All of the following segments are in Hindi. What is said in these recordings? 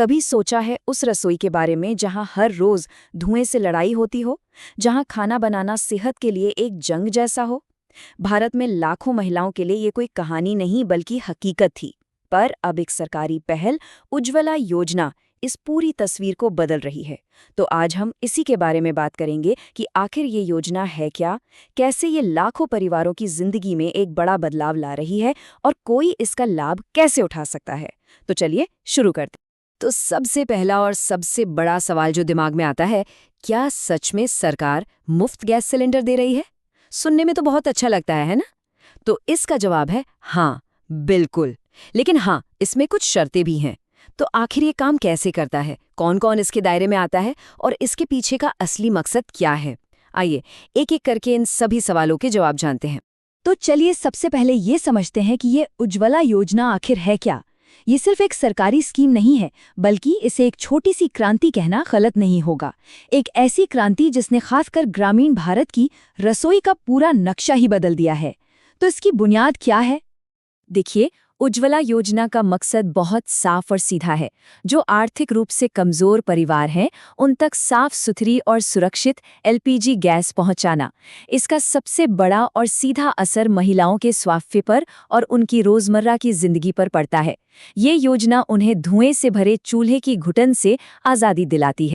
कभी सोचा है उस रसोई के बारे में जहां हर रोज धुएं से लड़ाई होती हो, जहां खाना बनाना सेहत के लिए एक जंग जैसा हो? भारत में लाखों महिलाओं के लिए ये कोई कहानी नहीं बल्कि हकीकत थी। पर अब एक सरकारी पहल, उज्ज्वला योजना, इस पूरी तस्वीर को बदल रही है। तो आज हम इसी के बारे में बात करेंगे कि आखिर ये योजना है क्या, कैसे ये लाखों परिवारों की जिंदगी में एक बड़ा बदलाव ला रही है और कोई इसका लाभ कैसे उठा सकता है। तो चलिए शुरू करते। तो सबसे पहला और सबसे बड़ा सवाल जो दिमाग में आता है, क्या सच में सरकार मुफ्त गैस सिलेंडर दे रही है? सुनने में तो बहुत अच्छा लगता है ना? तो इसका जवाब है हाँ, बिल्कुल। लेकिन हाँ, इसमें कुछ शर्तें भी हैं। तो आखिर ये काम कैसे करता है, कौन कौन इसके दायरे में आता है और इसके पीछे का असली मकसद क्या है? आइए एक एक करके इन सभी सवालों के जवाब जानते हैं। तो चलिए सबसे पहले ये समझते हैं कि ये उज्ज्वला योजना आखिर है क्या। ये सिर्फ एक सरकारी स्कीम नहीं है, बल्कि इसे एक छोटी सी क्रांति कहना गलत नहीं होगा। एक ऐसी क्रांति जिसने खासकर ग्रामीण भारत की रसोई का पूरा नक्शा ही बदल दिया है। तो इसकी बुनियाद क्या है? देखिए, उज्ज्वला योजना का मकसद बहुत साफ और सीधा है। जो आर्थिक रूप से कमजोर परिवार हैं, उन तक साफ सुथरी और सुरक्षित एलपीजी गैस पहुंचाना। इसका सबसे बड़ा और सीधा असर महिलाओं के स्वास्थ्य पर और उनकी रोजमर्रा की जिंदगी पर पड़ता है। ये योजना उन्हें धुएं से भरे चूल्हे की घुटन से आज़ादी दिलाती है।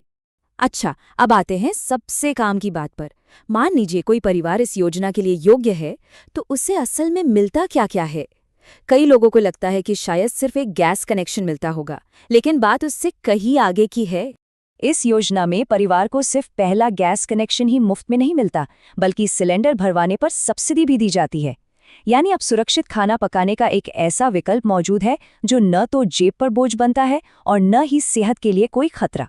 अच्छा, अब आते हैं सबसे काम की बात पर। मान लीजिए कोई परिवार इस योजना के लिए योग्य है, तो उसे असल में मिलता क्या-क्या है? कई लोगों को लगता है कि शायद सिर्फ एक गैस कनेक्शन मिलता होगा, लेकिन बात उससे कहीं आगे की है। इस योजना में परिवार को सिर्फ पहला गैस कनेक्शन ही मुफ्त में नहीं मिलता, बल्कि सिलेंडर भरवाने पर सब्सिडी भी दी जाती है। यानी अब सुरक्षित खाना पकाने का एक ऐसा विकल्प मौजूद है जो न तो जेब पर बोझ बनता है और न ही सेहत के लिए कोई खतरा।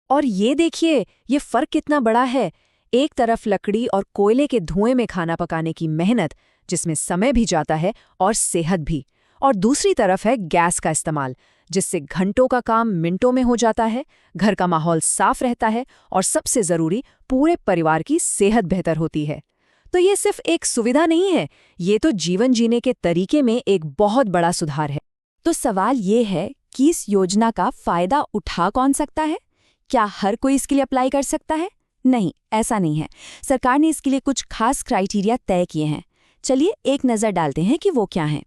और ये देखिए, ये फर्क कितना बड़ा है। एक तरफ लकड़ी और कोयले के धुएं में खाना पकाने की मेहनत, जिसमें समय भी जाता है और सेहत भी, और दूसरी तरफ है गैस का इस्तेमाल, जिससे घंटों का काम मिनटों में हो जाता है, घर का माहौल साफ रहता है और सबसे जरूरी, पूरे परिवार की सेहत बेहतर होती है। तो ये सिर्फ एक सुविधा नहीं है, ये तो जीवन जीने के तरीके में एक बहुत बड़ा सुधार है। तो सवाल ये है कि इस योजना का फायदा उठा कौन सकता है? क्या हर कोई इसके लिए अप्लाई कर सकता है? नहीं, ऐसा नहीं है। सरकार ने इसके लिए कुछ खास क्राइटेरिया तय किए हैं। चलिए एक नज़र डालते हैं कि वो क्या हैं।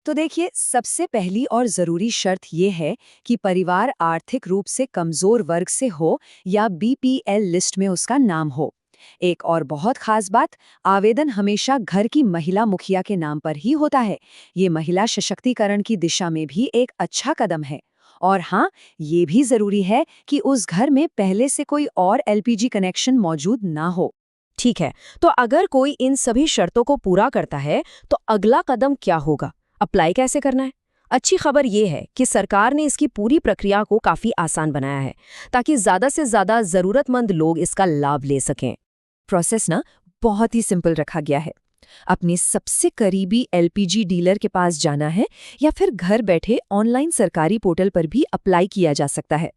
तो देखिए, सबसे पहली और जरूरी शर्त ये है कि परिवार आर्थिक रूप से कमजोर वर्ग से हो या बीपीएल लिस्ट में उसका नाम हो। एक और बहुत खास बात, आवेदन हमेशा घर की महिला मुखिया के नाम पर ही होता है। ये महिला सशक्तिकरण की दिशा में भी एक अच्छा कदम है। और हाँ, ये भी जरूरी है कि उस घर में पहले से कोई और एलपीजी कनेक्शन मौजूद ना हो। ठीक है, तो अगर कोई इन सभी शर्तों को पूरा करता है, तो अगला कदम क्या होगा? अप्लाई कैसे करना है? अच्छी खबर ये है कि सरकार ने इसकी पूरी प्रक्रिया को काफी आसान बनाया है, ताकि ज्यादा से ज्यादा जरूरतमंद लोग इसका लाभ ले सकें। प्रोसेस ना बहुत ही सिंपल रखा गया है। अपने सबसे करीबी एलपीजी डीलर के पास जाना है या फिर घर बैठे ऑनलाइन सरकारी पोर्टल पर भी अप्लाई किया जा सकता है।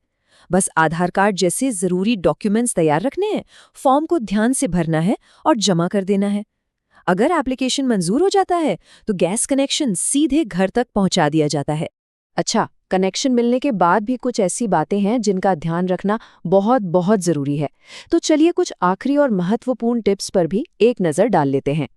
बस आधार कार्ड जैसे जरूरी डॉक्यूमेंट्स तैयार रखने हैं, फॉर्म को ध्यान से भरना है और जमा कर देना है। अगर एप्लीकेशन मंजूर हो जाता है, तो गैस कनेक्शन सीधे घर तक पहुंचा दिया जाता है। अच्छा, कनेक्शन मिलने के बाद भी कुछ ऐसी बातें हैं जिनका ध्यान रखना बहुत बहुत जरूरी है। तो चलिए कुछ आखिरी और महत्वपूर्ण टिप्स पर भी एक नजर डाल लेते हैं।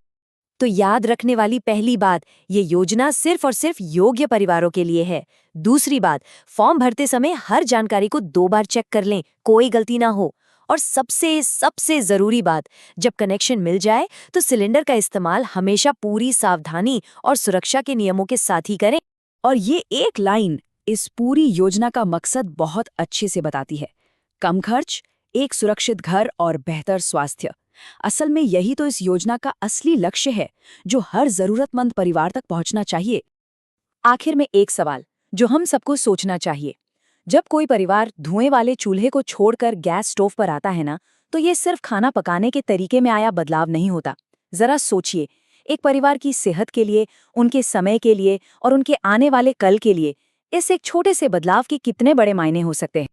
तो याद रखने वाली पहली बात, ये योजना सिर्फ और सिर्फ योग्य परिवारों के लिए है। दूसरी बात, फॉर्म भरते समय हर जानकारी को 2 बार चेक कर लें, कोई गलती ना हो। और सबसे सबसे जरूरी बात, जब कनेक्शन मिल जाए तो सिलेंडर का इस्तेमाल हमेशा पूरी सावधानी और सुरक्षा के नियमों के साथ ही करें। और ये एक लाइन इस पूरी योजना का मकसद बहुत अच्छे से बताती है। कम खर्च, एक सुरक्षित घर और बेहतर स्वास्थ्य। असल में यही तो इस योजना का असली लक्ष्य है, जो हर जरूरतमंद परिवार तक पहुंचना चाहिए। आखिर में एक सवाल जो हम सबको सोचना चाहिए, जब कोई परिवार धुएं वाले चूल्हे को छोड़कर गैस स्टोव पर आता है ना, तो ये सिर्फ खाना पकाने के तरीके में आया बदलाव नहीं होता। जरा सोचिए, एक परिवार की सेहत के लिए, उनके समय के लिए और उनके आने वाले कल के लिए इस एक छोटे से बदलाव के कितने बड़े मायने हो सकते हैं।